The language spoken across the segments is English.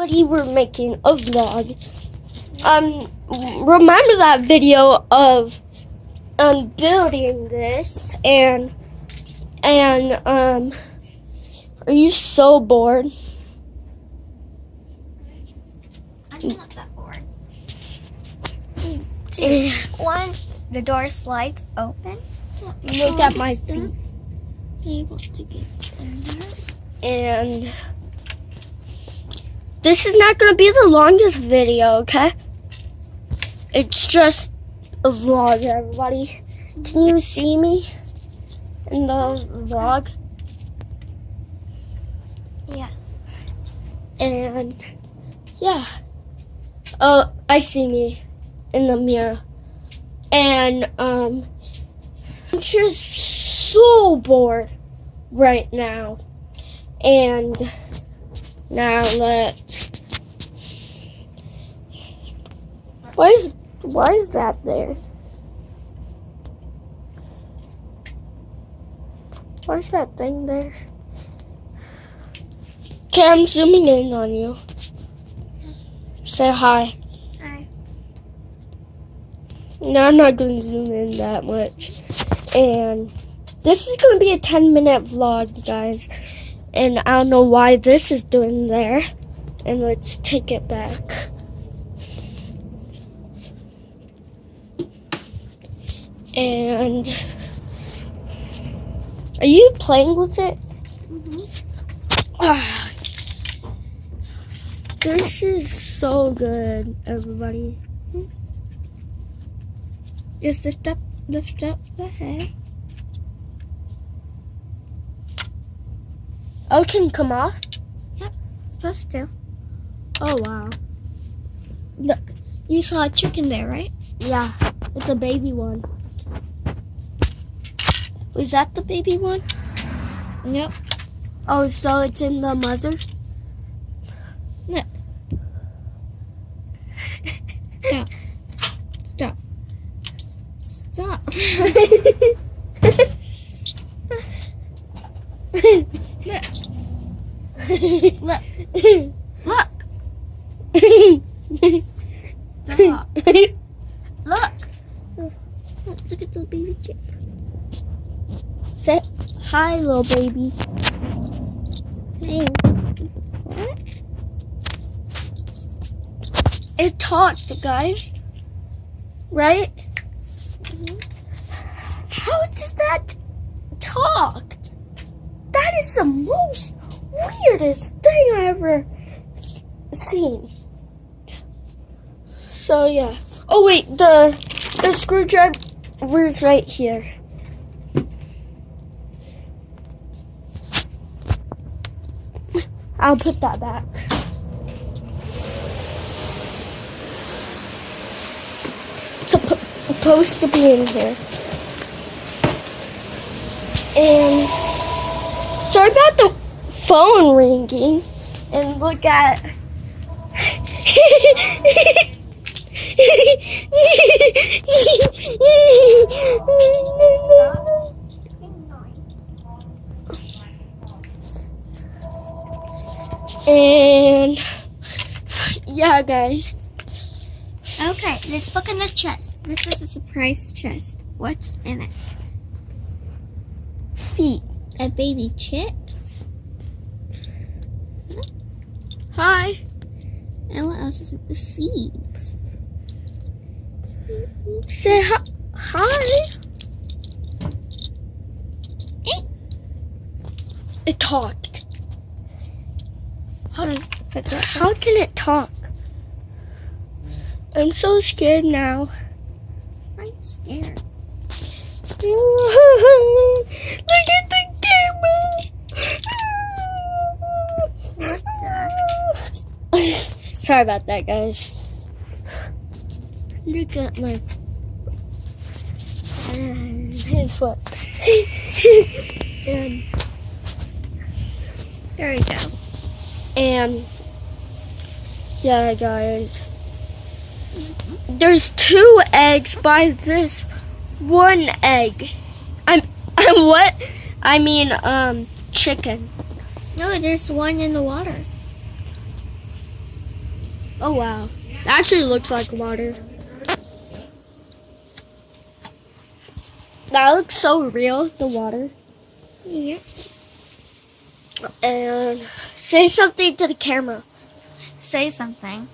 But we're making a vlog. Remember that video of building this and are you so bored? I'm not that bored. Once the door slides open, Look at my feet. Able to get in there. And this is not going to be the longest video, okay? It's just a vlog, everybody. Can you see me in the vlog? Yes. And yeah. Oh, I see me in the mirror. And I'm just so bored right now. And now let's. Why is that there? Why is that thing there? Okay, I'm zooming in on you. Say hi. Hi. No, I'm not going to zoom in that much. And this is going to be a 10-minute vlog, guys. And I don't know why this is doing there. And let's take it back. And are you playing with it? Ah, this is so good, everybody. Just lift up the head. Oh, it can come off? Yep, it's supposed to. Oh, wow. Look, you saw a chicken there, right? Yeah, it's a baby one. Was that the baby one? Nope. Oh, so it's in the mother? Look. Stop. Stop. Look. Look. Stop. Look. Look at the baby chick. Say hi, little baby. Hey. What? It talked, guys. Right? How does that talk? That is the most weirdest thing I ever seen. So yeah. Oh wait, the screwdriver is right here. I'll put that back. It's supposed to be in here. And sorry about the phone ringing. And look at. And yeah, guys. Okay, let's look in the chest. This is a surprise chest. What's in it? Feet. A baby chick. Hi. And what else is it? The seeds. Say hi. Hi. It talked. How can it talk? I'm so scared now. I'm scared. Look at the camera. What the? Sorry about that, guys. Look at my his foot. And There we go. And yeah, guys, there's 2 eggs by this 1 egg. What? I mean, chicken. No, there's one in the water. Oh wow. It actually looks like water. That looks so real, the water. Yeah. And say something to the camera. Say something.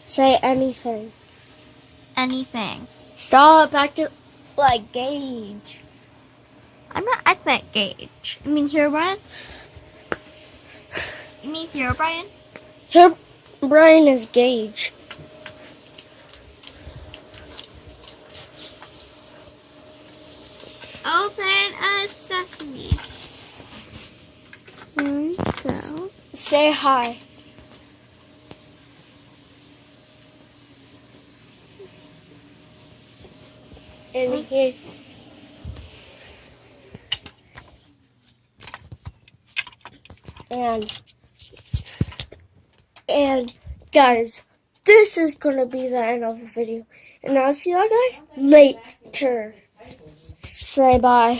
Say anything. Anything. Stop acting like Gage. I'm not acting like Gage. You mean here, Brian? You mean here, Brian? Here, Brian is Gage. Open a sesame. So. Say hi. And here. And guys, this is gonna be the end of the video. And I'll see you guys later. Say bye.